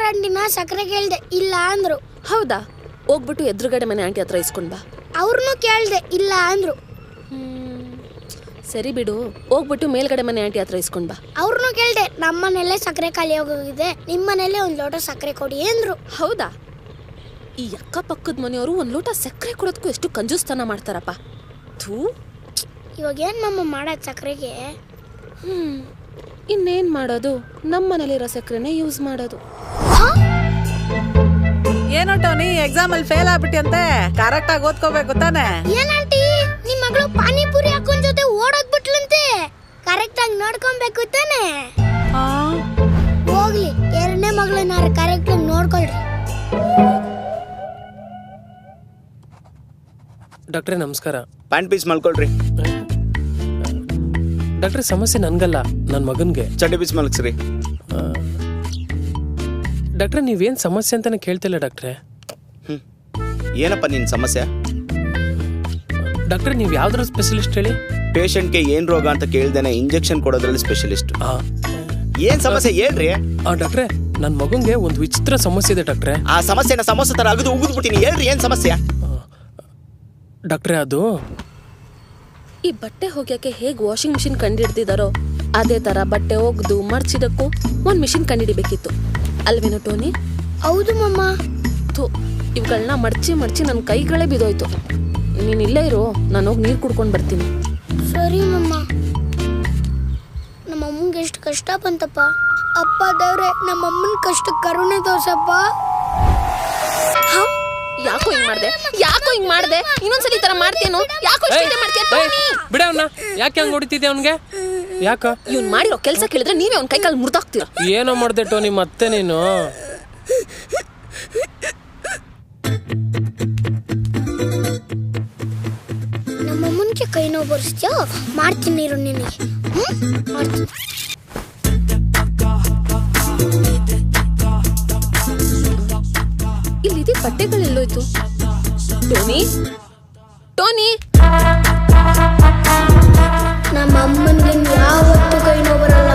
ಆಂಟಿನ ಸಕ್ಕರೆ ಕೇಳ್ದೆ ಇಲ್ಲ ಅಂದ್ರು. ಹೌದಾ? ಹೋಗ್ಬಿಟ್ಟು ಎದುರುಗಡೆ ಮನೆ ಆಂಟಿ ಹತ್ರ ಇಸ್ಕೊಂಡ್ ಬಾ. ಅವ್ರನ್ನೂ ಕೇಳ್ದೆ ಇಲ್ಲ ಅಂದ್ರು. ಸರಿ ಬಿಡು, ಹೋಗ್ಬಿಟ್ಟು ಮೇಲ್ಗಡೆ ಮನೆ ಆಂಟಿ ಹತ್ರ ಇಸ್ಕೊಂಡ್ ಬಾ. ಅವ್ರನ್ನೂ ಕೇಳ್ದೆ, ನಮ್ಮ ಮನೆಯಲ್ಲೇ ಸಕ್ಕರೆ ಖಾಲಿ ಹೋಗಿದೆ, ನಿಮ್ಮ ಮನೇಲೆ ಒಂದ್ ಲೋಟ ಸಕ್ಕರೆ ಕೊಡಿ ಅಂದ್ರು. ಹೌದಾ? ಈ ಅಕ್ಕಪಕ್ಕದ ಮನೆಯವರು ಒಂದ್ ಲೋಟ ಸಕ್ಕರೆ ಕೊಡೋದಕ್ಕೂ ಎಷ್ಟು ಕಂಜೂಸ್ತನ ಮಾಡ್ತಾರಪ್ಪ. ಥೂ, ಇವಾಗ ಏನ್ ಮಮ್ಮ ಮಾಡೋದು ಸಕ್ಕರೆಗೆ? ಇನ್ನೇನ್ ಮಾಡೋದು, ನಮ್ಮ ಮನೇಲಿರೋ ಸಕ್ಕರೆನೇ ಯೂಸ್ ಮಾಡೋದು. ಏನೋ ಟೋನಿ, ಎಕ್ಸಾಮ್ ಅಲ್ಲಿ ಫೇಲ್ ಆಗ್ಬಿಟ್ಟಿಯಂತೆ, ಕರೆಕ್ಟ್ ಆಗಿ ಓದ್ಕೋಬೇಕು ತಾನೆ? ಏನಂಟಿ, ನಿಮ್ ಮಗಳು ಪಾನಿಪುರಿ ಹಾಕೊಂಡ್ ಜೊತೆ ಓಡೋಗ್ಬಿಟ್ಲಂತೆ, ಕರೆಕ್ಟ್ ಆಗಿ ನೋಡ್ಕೊಬೇಕು ತಾನೆ? ಹೋಗ್ಲಿ, ಎರಡನೇ ಮಗಳನ್ನಾರ ಕರೆಕ್ಟ್ ಆಗಿ ನೋಡ್ಕೊಳ್ರಿ. ಡಾಕ್ಟ್ರೇ ನಮಸ್ಕಾರ. ಪ್ಯಾಂಟ್ ಪೀಸ್ ಮಲ್ಕೊಳ್ರಿ. ಡಾಕ್ಟ್ರೆ ಸಮಸ್ಯೆ ನನ್ಗಲ್ಲ, ನನ್ನ ಮಗನ್ಗೆ. ಚಡ್ಡಿ ಪೀಸ್ ಮಲ್ಕ್ಸ್ರಿ. ಡಾಕ್ಟ್ರೆ ನೀವೇನ್ ಸಮಸ್ಯೆ ಅಂತಾನೆ ಕೇಳ್ತಿಲ್ಲ ಡಾಕ್ಟ್ರೆ. ಏನಪ್ಪ ನಿನ್ ಸಮಸ್ಯೆ? ಡಾಕ್ಟ್ರೆ ನೀವ್ ಯಾವ್ದ್ರ ಸ್ಪೆಷಲಿಸ್ಟ್ ಹೇಳಿ? ಪೇಷಂಟ್ಗೆ ಏನ್ ರೋಗ ಅಂತ ಕೇಳ್ದೇನೆ ಇಂಜೆಕ್ಷನ್ ಕೊಡೋದ್ರಲ್ಲಿ ಸ್ಪೆಷಲಿಸ್ಟ್. ಏನ್ ಸಮಸ್ಯೆ ಹೇಳ್ರಿ? ಡಾಕ್ಟ್ರೆ ನನ್ ಮಗನ್ಗೆ ಒಂದು ವಿಚಿತ್ರ ಸಮಸ್ಯೆ ಇದೆ ಡಾಕ್ಟ್ರೆ. ಆ ಸಮಸ್ಯೆನ ಸಮಸ್ಯೆ ತರ ಅಗದು ಉಗಿದ್ಬಿಟ್ಟಿನಿ, ಹೇಳ್ರಿ ಏನ್ ಸಮಸ್ಯೆ? ಡಾಕ್ಟ್ರೆ ಅದು ಈ ಬಟ್ಟೆ ಹೋಗ್ಯಾಕೆ ಹೇಗ್ ವಾಷಿಂಗ್ ಮಿಷಿನ್ ಕಂಡಿಡ್ತಿದಾರೋ ಅದೇ ತರ ಬಟ್ಟೆ ಒಗ್ದು ಮರ್ಚಿಡಕ್ಕೂ ಒಂದ್ ಮಿಷಿನ್ ಕಂಡಿಡಿಬೇಕಿತ್ತು ಅಲ್ವೇನೋ ಟೋನಿ? ಹೌದು ಮಮ್ಮ. ಇವುಗಳನ್ನ ಮಡ್ಚಿ ಮಡ್ಚಿ ನನ್ನ ಕೈಗಳೇ ಬಿದೋಯ್ತು. ನೀನ್ ಇಲ್ಲೇ ಇರೋ, ನಾನು ಹೋಗಿ ನೀರು ಕುಡ್ಕೊಂಡು ಬರ್ತೀನಿ. ಸರಿ ಮಮ್ಮ. ನಮ್ಮ ಅಮ್ಮಂಗೆ ಎಷ್ಟು ಕಷ್ಟ ಬಂತಪ್ಪ. ಅಪ್ಪ ದೇವ್ರೆ, ನಮ್ಮ ಅಮ್ಮನ ಕಷ್ಟ ಕರುಣೆ ತೋರ್ಸಪ್ಪ. ಯಾಕೋ ಹಿಂಗ್ ಮಾಡ್ದೆ? ಇನ್ನೊಂದ್ಸಲಿ ಈ ತರ ಮಾಡ್ತೇನೋ? ಯಾಕೋ ಬಿಡ ಅವ್ನ, ಯಾಕೆ ಹಂಗ್ ಹೊಡಿತಿದ್ದೆ ಅವ್ನ್ಗೆ? ಯಾಕ ಇವ್ನ್ ಮಾಡಿರೋ ಕೆಲ್ಸ ಕೇಳಿದ್ರೆ ನೀವೇ ಅವ್ನ ಕೈ ಕಾಲು ಮುರ್ದಾಕ್ತೀರ. ಏನೋ ಮಾಡ್ದೆ ಟೋನಿ ಮತ್ತೆ ನೀನು? ನಮ್ಮ ಅಮ್ಮನ್ಗೆ ಕೈ ನೋವು ಬರ್ಸ್ತ್ಯೋ? ಮಾಡ್ತೀನಿ ಇರು ನಿನಗೆ. ಮಾಡ್ತೀನಿ. ಇಲ್ಲಿ ಬಟ್ಟೆಗಳೆಲ್ಲೋಯ್ತು? ಟೋನಿ, ನಮ್ಮ ಅಮ್ಮನ್ಗೆ ಯಾವತ್ತೂ ಕೈ ನೋವು ಬರಲ್ಲ.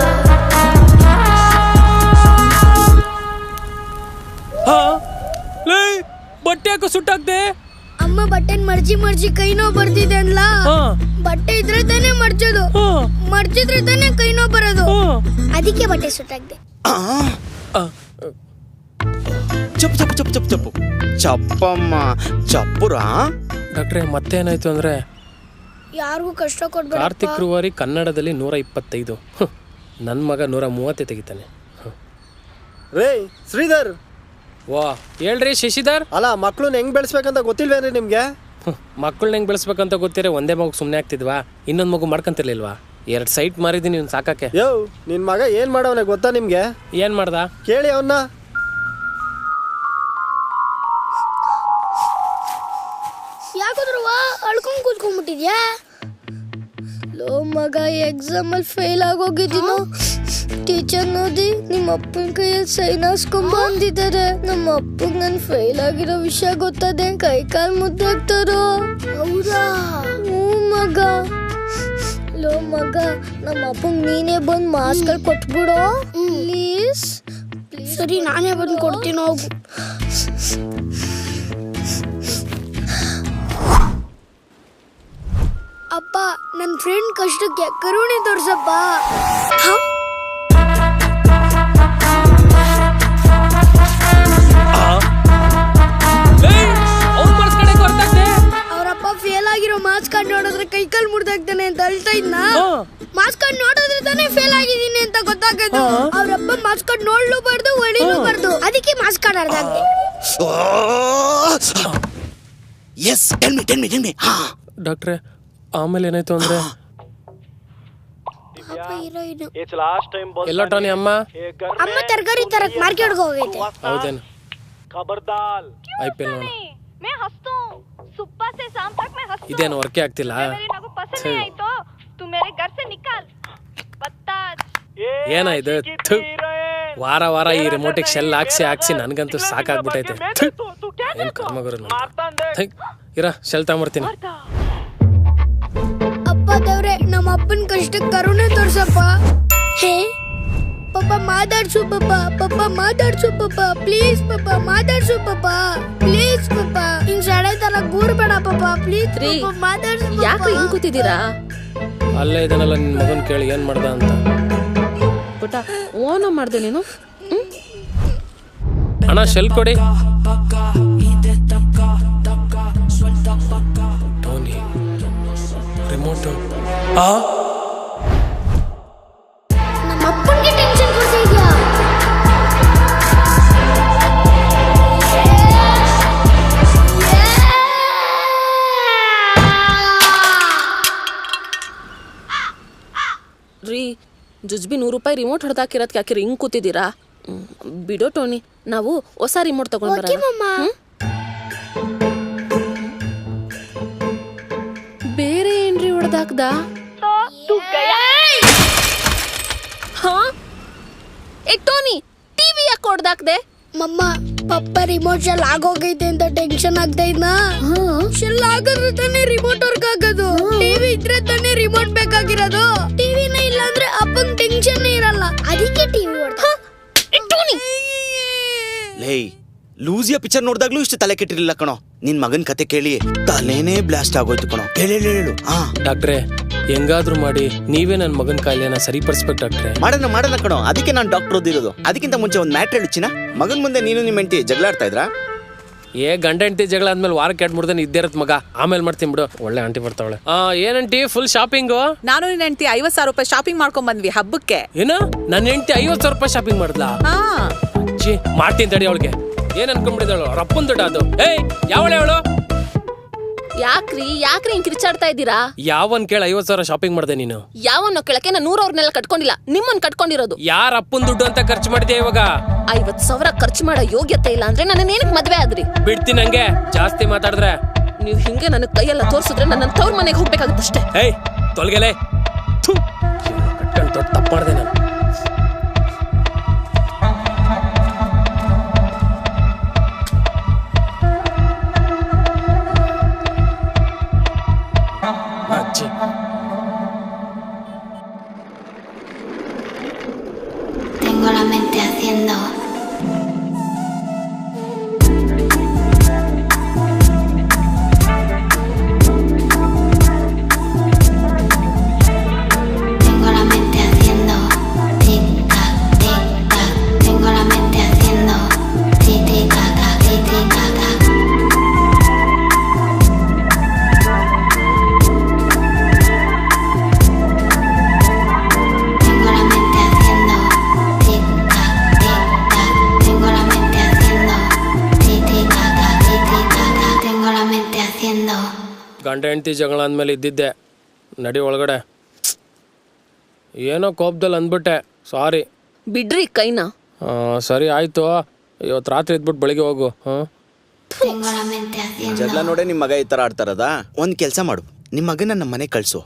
ಬಟ್ಟೆ ಯಾಕೋ ಸುಟ್ಟಾಕ್ದೆ? ಅಮ್ಮ ಬಟ್ಟೆನ್ ಮರ್ಜಿ ಕೈ ನೋವು ಬರ್ತಿದೆ ಅನ್ಲ. ಬಟ್ಟೆ ಇದ್ರೆ ತಾನೇ ಮರ್ಚೋದು, ಮರ್ಚಿದ್ರೆ ತಾನೇ ಕೈ ನೋವು ಬರೋದು. ಅದಕ್ಕೆ ಬಟ್ಟೆ ಸುಟ್ಟಾಕ್ದೆ. ಚಪ್ಪು ಚಪ್ಪು ಚಪ್ಪು ಚಪ್ಪು ಚಪ್ಪು ಚಪ್ಪಮ್ಮ ಚಪ್ಪುರಾ. ಡಾಕ್ಟ್ರೆ ಮತ್ತೆ ಏನಾಯ್ತು ಅಂದ್ರೆ, ಯಾರಿಗೂ ಕಷ್ಟ ಕೊಡ್ಬೇಡ. ಕಾರ್ತಿಕ್ ರೂವಾರಿ ಕನ್ನಡದಲ್ಲಿ 125, ನನ್ನ ಮಗ 130 ತೆಗಿತಾನೆ. ರೇ ಶ್ರೀಧರ್. ವಾ ಹೇಳ್ರಿ ಶಶಿಧರ್. ಅಲ್ಲ, ಮಕ್ಳನ್ನ ಹೆಂಗ್ ಬೆಳೆಸ್ಬೇಕಂತ ಗೊತ್ತಿಲ್ವೇನ್ರಿ ನಿಮ್ಗೆ? ಮಕ್ಕಳನ್ನ ಹೆಂಗ್ ಬೆಳೆಸ್ಬೇಕಂತ ಗೊತ್ತಿರ ಒಂದೇ ಮಗು ಸುಮ್ಮನೆ ಆಗ್ತಿದ್ವಾ? ಇನ್ನೊಂದು ಮಗು ಮಾಡ್ಕೊಂತಿರ್ಲಿಲ್ವಾ? 2 ಸೈಟ್ ಮಾರಿದೀನಿ ಇವ್ನು ಸಾಕಕ್ಕೆ. ಯೋ, ನಿನ್ ಮಗ ಏನ್ ಮಾಡವನೆ ಗೊತ್ತಾ ನಿಮ್ಗೆ? ಏನ್ ಮಾಡ್ದ ಕೇಳಿ ಅವನ್ನ. ಯಾಕಂದ್ರವ ಅಳ್ಕೊಂಡ್ ಕೂತ್ಕೊಂಡ್ಬಿಟ್ಟಿದ್ಯಾ? ಲೋ ಮಗ, ಎಕ್ಸಾಮ್ ಅಲ್ಲಿ ಫೇಲ್ ಆಗೋಗಿದ್ದೀನೋ. ಟೀಚರ್ ನೋಡಿ ನಿಮ್ಮ ಅಪ್ಪನ ಕೈಯಲ್ಲಿ ಸೈನ್ ಹಾಸ್ಕೊಂಡ್ ಬಂದಿದ್ದಾರೆ. ನಮ್ಮ ಅಪ್ಪಂಗೆ ನಾನು ಫೇಲ್ ಆಗಿರೋ ವಿಷಯ ಗೊತ್ತದೆ, ಕೈ ಕಾಲು ಮುದ್ದಾಗ್ತಾರೋ. ಹೌದಾ? ಹ್ಞೂ ಮಗ. ಲೋ ಮಗ, ನಮ್ಮ ಅಪ್ಪಂಗೆ ನೀನೇ ಬಂದು ಮಾಸ್ಕಲ್ಲಿ ಕೊಟ್ಬಿಡೋ ಪ್ಲೀಸ್. ಸರಿ, ನಾನೇ ಬಂದು ಕೊಡ್ತೀನಿ, ಹೋಗು. ಅಪ್ಪ, ನನ್ನ ಫ್ರೆಂಡ್ ಕಷ್ಟಕ್ಕೆ ಕರುಣೆ ತೋರ್ಸಪ್ಪ. ಅವರಪ್ಪ ಫೇಲ್ ಆಗಿರೋ ಮಾರ್ಕ್ಸ್ ಕಾರ್ಡ್ ನೋಡಿದ್ರೆ ಕೈ ಕಾಲು ಮುರಿದಾಗ್ತಾನೆ ಅಂತ ಅಳ್ತಾ ಇದ್ನ. ಮಾರ್ಕ್ಸ್ ಕಾರ್ಡ್ ನೋಡಿದ್ರೆ ತಾನೇ ಫೇಲ್ ಆಗಿದ್ದೀನಿ ಅಂತ ಗೊತ್ತಾಗೋದು. ಅವರಪ್ಪ ಮಾರ್ಕ್ಸ್ ಕಾರ್ಡ್ ನೋಡ್ಲೂಬಾರ್ದು, ಹೊಡಿಲೂಬಾರ್ದು, ಅದಕ್ಕೆ ಮಾರ್ಕ್ಸ್ ಕಾರ್ಡ್ ಅರ್ಧಾಗ್ದೆ. Yes, tell me. ಡಾಕ್ಟ್ರೆ ಆಮೇಲೆ ಏನಾಯ್ತು ಅಂದ್ರೆ, ಎಲ್ಲ ಟೋನಿ ಅಮ್ಮ ತರಕಾರಿ ತರಕ್ ಮಾರ್ಕೆಟ್ಗೆ ಹೋಗೈತೆ. ಹೌದೇನು? IPL ನೋಡ. ಇದೇನು ವರ್ಕೇ ಆಗ್ತಿಲ್ಲ. ಏನಾಯ್ತು? ವಾರ ವಾರ ಈ ರಿಮೋಟಿಗೆ ಶೆಲ್ ಹಾಕ್ಸಿ ನನ್ಗಂತೂ ಸಾಕಾಗ್ಬಿಟ್ಟೈತೆ. ಏನ್ ಕರ್ಮಗುರು. ಇರ ಶೆಲ್ ತಗೊಂಬರ್ತೀನಿ. ಅಪ್ಪ ದೇವ್ರೆ, ನಮ್ಮ ಅಪ್ಪನ ಕಷ್ಟಕ್ಕೆ ಕರುಣೆ ತೋರ್ಸಪ್ಪ. ಹೇ ಪಪ್ಪ ಮಾತಾಡ್ಸು ಪಪ್ಪ ಮಾತಾಡ್ಸು ಪಪ್ಪ ಪ್ಲೀಸ್ ಪಪ್ಪ ಮಾತಾಡ್ಸು ಪಪ್ಪ ಪ್ಲೀಸ್ ಪಪ್ಪ ಹಿಂಗ್ ಸಡೆ ತರ ಕೂರ್ಬೇಡ ಪಪ್ಪ ಪ್ಲೀಸ್ ರೀ, ಮಾತಾಡ್ಸು ಯಾಕೆ ಹಿಂಗ್ ಕೂತಿದ್ದೀರಾ? ಅಲ್ಲೇ ಇದನ್ನೆಲ್ಲ ನಿನ್ನ ಮಗನ್ ಕೇಳಿ ಏನ್ ಮಾಡ್ದ ಅಂತ. ಪುಟ ಓನ ಮಾಡ್ದೆ ನೀನು? ಅಣ್ಣ ಶೆಲ್ ಕೊಡಿ. ಟೋನಿ ರಿಮೋಟ್ ನಮ್ಮ ಅಪ್ಪನಿಗೆ ಟೆನ್ಷನ್ ಕೊಡ್ತಿದ್ಯಾ? ರೀ ಜುಜ್ಬಿ 100 ರೂಪಾಯಿ ರಿಮೋಟ್ ಹೊಡೆದಾಕಿರೋದಕ್ಕೆ ಯಾಕೆ ಹಿಂಗ್ ಕೂತಿದ್ದೀರಾ? ಬಿಡೋ ಟೋನಿ, ನಾವು ಹೊಸ ರಿಮೋಟ್ ತಗೊಂಡ್ ಓಕೆ ಬರೋಣ. ಮಮ್ಮ. ಬೇರೆ ಏನ್ರಿ ಹೊಡೆದಾಕ್ದ? ಹಾ ಏ ಟೋನಿ, ಟಿವಿ ಯಾಕೆ ಹೊಡೆದಾಕ್ದೆ? ಮಮ್ಮ ಪಪ್ಪ ರಿಮೋಟ್ ಶೆಲ್ ಆಗೋಗೈತೆ ಅಂತ ಟೆನ್ಷನ್ ಆಗ್ತಾ ಇದ್ನಾ? ಶೆಲ್ ಆಗಿದ್ರೆ ತಾನೇ ರಿಮೋಟ್ ವರ್ಕ್ ಆಗೋದು. ಟಿವಿ ಇದ್ರೆ ತಾನೇ ರಿಮೋಟ್ ಬೇಕಾಗಿರೋದು. ಟಿವಿನೇ ಇಲ್ಲ ಅಂದ್ರೆ ಅಪ್ಪನ್ ಟೆನ್ಷನ್ ಇರಲ್ಲ, ಅದಕ್ಕೆ ಟಿವಿ ಲೇ ಲೂಸಿಯಾ ಪಿಕ್ಚರ್ ನೋಡ್ದಾಗ್ಲೂ ಇಷ್ಟು ತಲೆ ಕೆಟ್ಟಿರ್ಲಿಲ್ಲ ಕಣೋ. ನಿನ್ ಮಗನ್ ಕತೆ ಕೇಳಿ ತಲೆನೇ ಬ್ಲಾಸ್ಟ್ ಆಗೋಯ್ತು ಕಣೋ. ಹೇಳು. ಹಾ ಡಾಕ್ಟ್ರೆ, ಹೆಂಗಾದ್ರೂ ಮಾಡಿ ನೀವೇ ನನ್ನ ಮಗನ ಕಾಯಿಲೆನ ಸರಿಪಡಿಸ್ಬೇಕು ಡಾಕ್ಟ್ರೆ. ಮಾಡೋಣ ಕಣೋ. ಅದಕ್ಕೆ ನಾನು ಡಾಕ್ಟರ್ ಓದಿರೋದು. ಅದಕ್ಕಿಂತ ಮುಂಚೆ ಒಂದ್ ಮ್ಯಾಟ್ರ್ ಹೇಳು ಚಿನ್ನ. ಮಗನ್ ಮುಂದೆ ನೀನು ನಿಮ್ಮ ಹೆಂಡತಿ ಜಗಳ ಆಡ್ತಾ ಇದ್ರಾ? ಗಂಡ ಹೆಂಡತಿ ಜಗಳ ಆದ್ಮೇಲೆ ವಾರಕ್ಕೆ 2-3 ದಿನ ಇದ್ದೇ ಇರತ್ ಮಗ. ಆಮೇಲೆ ಮಾಡ್ತೀನಿ ಬಿಡು. ಒಳ್ಳೆ ಆಂಟಿ ಬರ್ತಾವಳೆ. ಏನಂಟಿ ಫುಲ್ ಶಾಪಿಂಗು? ನಾನು ನಿನ್ನ ಹೆಂಡತಿ 50,000 ರೂಪಾಯಿ ಶಾಪಿಂಗ್ ಮಾಡ್ಕೊಂಡ್ ಬಂದ್ವಿ ಹಬ್ಬಕ್ಕೆ. ಏನ ನನ್ನ ಹೆಂಡತಿ 50,000 ರೂಪಾಯಿ ಶಾಪಿಂಗ್ ಮಾಡಿದ್ಲಾ? ಹಾ ಮಾಡ್ತೀನಿ ತಡಿ. ಅವಳಿಗೆ ಏನ್ ಅನ್ಕೊಂಡ್ಬಿಡಿದಳು? ರಪ್ಪನ್ ದುಡ್ಡು ಅದು. ಏಯ್ ಯಾವಳೆ ಅವಳು? ಯಾಕ್ರಿ ಹಿಂಗ್ ಕಿರ್ಚಾಡ್ತಾ ಇದ್ದೀರಾ? ಯಾವನ್ ಕೇಳ 50,000 ಶಾಪಿಂಗ್ ಮಾಡ್ದೆ ನೀನು? ಯಾವನ್ನೋ ಕೇಳಕ್ಕೆ ನಾನು 100 ಅವ್ರನ್ನೆಲ್ಲ ಕಟ್ಕೊಂಡಿಲ್ಲ, ನಿಮ್ಮನ್ ಕಟ್ಕೊಂಡಿರೋದು. ಯಾರ ಅಪ್ಪನ್ ದುಡ್ಡು ಅಂತ ಖರ್ಚು ಮಾಡಿದ್ಯಾ ಇವಾಗ? 50,000 ಖರ್ಚು ಮಾಡೋ ಯೋಗ್ಯತೆ ಇಲ್ಲ ಅಂದ್ರೆ ನನ್ನ ಏನಕ್ಕೆ ಮದ್ವೆ ಆದ್ರಿ? ಬಿಡ್ತೀನಿ ನಂಗೆ ಜಾಸ್ತಿ ಮಾತಾಡಿದ್ರೆ. ನೀವ್ ಹಿಂಗೆ ನನ್ನ ಕೈಯೆಲ್ಲ ತೋರ್ಸಿದ್ರೆ ನನ್ನ ತವ್ರ ಮನೆಗೆ ಹೋಗ್ಬೇಕಾಗುತ್ತಷ್ಟೇ. ಏಯ್ ತೊಲ್ಗೆಲೆ ಕಟ್ಕೊಂಡು ದೊಡ್ಡ ತಪ್ಪು ಮಾಡ್ದೆ ನಾನು. ಅಜ್ಜಿ Tengo la mente haciendo. Tengo la mente haciendo. Tic tac, tic tac. Tengo la mente haciendo. Tic tic tac, tic tic tac. Tengo la mente haciendo tic tac, tengo la mente haciendo tic tac, tengo la mente haciendo. ಗಂಡ ಹೆಂಡತಿ ಜಗಳ ಅಂದಮೇಲೆ ಇದ್ದಿದ್ದೆ. ನಡಿ ಒಳಗಡೆ. ಏನೋ ಕೋಪದಲ್ಲಿ ಅಂದ್ಬಿಟ್ಟೆ, ಸಾರಿ. ಬಿಡ್ರಿ ಕೈನ. ಸರಿ ಆಯ್ತು, ಇವತ್ತು ರಾತ್ರಿ ಇದ್ಬಿಟ್ಟು ಬೆಳಿಗ್ಗೆ ಹೋಗು. Tengo la mente haciendo. ಜಗಳ ನೋಡೇ ನಿಮ್ ಮಗ ಈ ತರ ಆಡ್ತಾರದ. ಒಂದ್ ಕೆಲ್ಸ ಮಾಡು, ನಿಮ್ ಮಗನ ನಮ್ಮ ಮನೆ ಕಳ್ಸು.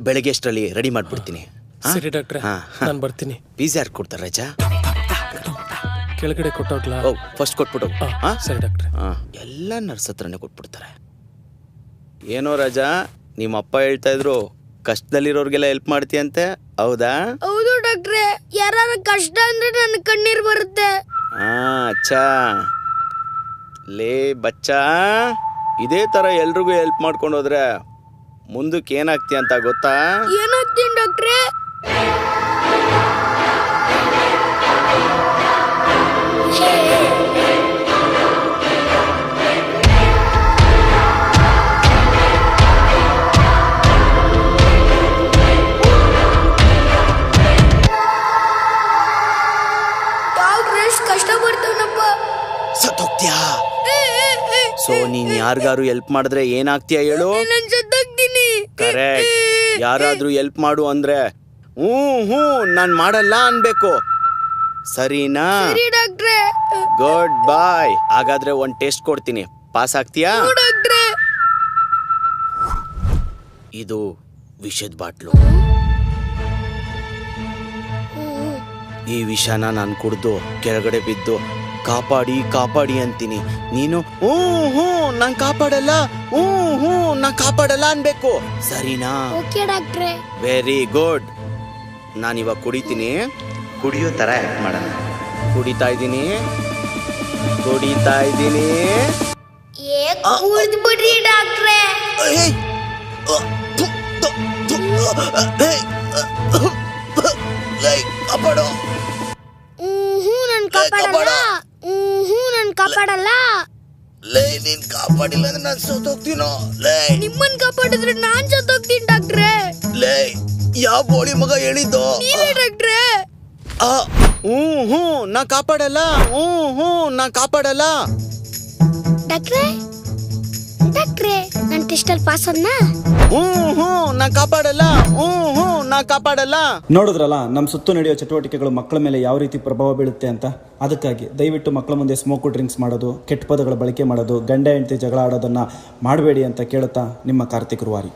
ಬೆಳಗ್ಗೆ ಅಷ್ಟರಲ್ಲಿ ರೆಡಿ ಮಾಡ್ಬಿಡ್ತೀನಿ. ಸರಿ ಡಾಕ್ಟ್ರೆ, ನಾನು ಬರ್ತೀನಿ. ಪೀಸ್ ಯಾರು ಕೊಡ್ತಾರ ರಜಾ? ಕೆಳಗಡೆ ಕೊಟ್ಟೋಗ್ಲಾ? ಫಸ್ಟ್ ಕೊಟ್ಬಿಟ್ಟು. ಸರಿ ಡಾಕ್ಟ್ರೆ. ಎಲ್ಲ ನರ್ಸ್ ಹತ್ರನೇ ಕೊಟ್ಬಿಡ್ತಾರೆ. ಏನೋ ರಜಾ, ನಿಮ್ಮ ಅಪ್ಪ ಹೇಳ್ತಾ ಇದ್ರು ಕಷ್ಟದಲ್ಲಿರೋರ್ಗೆಲ್ಲ ಹೆಲ್ಪ್ ಮಾಡ್ತೀಯಂತೆ, ಹೌದಾ? ಹೌದು ಡಾಕ್ಟ್ರೆ, ಯಾರ ಕಷ್ಟ ಅಂದ್ರೆ ನನ್ನ ಕಣ್ಣೀರ್ ಬರುತ್ತೆ. ಅಚ್ಚಾ. ಲೇ ಬಚ್ಚಾ, ಇದೇ ತರ ಎಲ್ರಿಗೂ ಹೆಲ್ಪ್ ಮಾಡ್ಕೊಂಡು ಹೋದ್ರೆ ಮುಂದಕ್ಕೆ ಏನಾಗ್ತೀಯ ಅಂತ ಗೊತ್ತಾ? ಏನಾಗ್ತೀನಿ ಡಾಕ್ಟ್ರೆ? ಕಷ್ಟ ಬರ್ತವನಪ್ಪ. ಸತ್ತೋಗ್ತೀಯಾ? ಸೊ ನೀನ್ ಯಾರಿಗಾರು ಹೆಲ್ಪ್ ಮಾಡಿದ್ರೆ ಏನಾಗ್ತೀಯ ಹೇಳು? ನಾನು ಸತ್ತೋಗ್ತೀನಿ. ಕರೆಕ್ಟ್. ಯಾರಾದ್ರೂ ಹೆಲ್ಪ್ ಮಾಡು ಅಂದ್ರೆ ಹ್ಞೂ ನಾನ್ ಮಾಡಲ್ಲ ಅನ್ಬೇಕು, ಸರಿನಾ? ಸರಿ ಡಾಕ್ಟ್ರೆ. ಗುಡ್ ಬಾಯ್. ಹಾಗಾದ್ರೆ ಒಂದ್ ಟೆಸ್ಟ್ ಕೊಡ್ತೀನಿ, ಪಾಸ್ ಆಗ್ತೀಯಾ? ಡಾಕ್ಟ್ರೆ, ಇದು ವಿಷದ ಬಾಟ್ಲು. ಈ ವಿಷನ ನಾನು ಕುಡ್ದು ಕೆಳಗಡೆ ಬಿದ್ದು ಕಾಪಾಡಿ ಅಂತೀನಿ. ನೀನು ಹ್ಞೂ ನಾನ್ ಕಾಪಾಡಲ್ಲ, ಹ್ಞೂ ನಾನ್ ಕಾಪಾಡಲ್ಲ ಅನ್ಬೇಕು, ಸರಿನಾ? ಓಕೆ ಡಾಕ್ಟ್ರೆ. Very good. ನಾನಿವಾಗ ಕುಡಿತೀನಿ, ಕುಡಿಯೋ ಥರ ಆ್ಯಕ್ಟ್ ಮಾಡೋಣ. ಕುಡಿತಾ ಇದ್ದೀನಿ. ಬಿಡ್ರಿ ಡಾಕ್ಟ್ರೇ. ನನ್ ಕಾಪಾಡಲ್ಲ. ನೀನ್ ಕಾಪಾಡಿಲ್ಲ ಅಂದ್ರೆ ನಾನು ಸೋತೋಗ್ತೀನೋ. ನಿಮ್ಮನ್ ಕಾಪಾಡಿದ್ರೆ ನಾನ್ ಸತ್ತೋಗ್ತೀನಿ ಡಾಕ್ಟ್ರೇ. ಯಾವ ಬೋಳಿ ಮಗ ಹೇಳಿದ್ದು? ನೀವೇ ಡಾಕ್ಟ್ರೇ. ನಾ ಕಾಪಾಡಲ್ಲ. ಡಾಕ್ಟ್ರೇ ನನ್ ಟೆಸ್ಟಲ್ಲಿ ಪಾಸ್ ಅನ್ನ. ನಾ ಕಾಪಾಡಲ್ಲ. ನೋಡಿದ್ರಲ್ಲ ನಮ್ಮ ಸುತ್ತು ನಡೆಯೋ ಚಟುವಟಿಕೆಗಳು ಮಕ್ಕಳ ಮೇಲೆ ಯಾವ ರೀತಿ ಪ್ರಭಾವ ಬೀಳುತ್ತೆ ಅಂತ. ಅದಕ್ಕಾಗಿ ದಯವಿಟ್ಟು ಮಕ್ಕಳ ಮುಂದೆ ಸ್ಮೋಕು ಡ್ರಿಂಕ್ಸ್ ಮಾಡೋದು, ಕೆಟ್ಟ ಪದಗಳ ಬಳಕೆ ಮಾಡೋದು, ಗಂಡ ಹೆಂಡತಿ ಜಗಳ ಆಡೋದನ್ನು ಮಾಡಬೇಡಿ ಅಂತ ಕೇಳುತ್ತಾ ನಿಮ್ಮ ಕಾರ್ತಿಕ್ ರುವಾರಿ.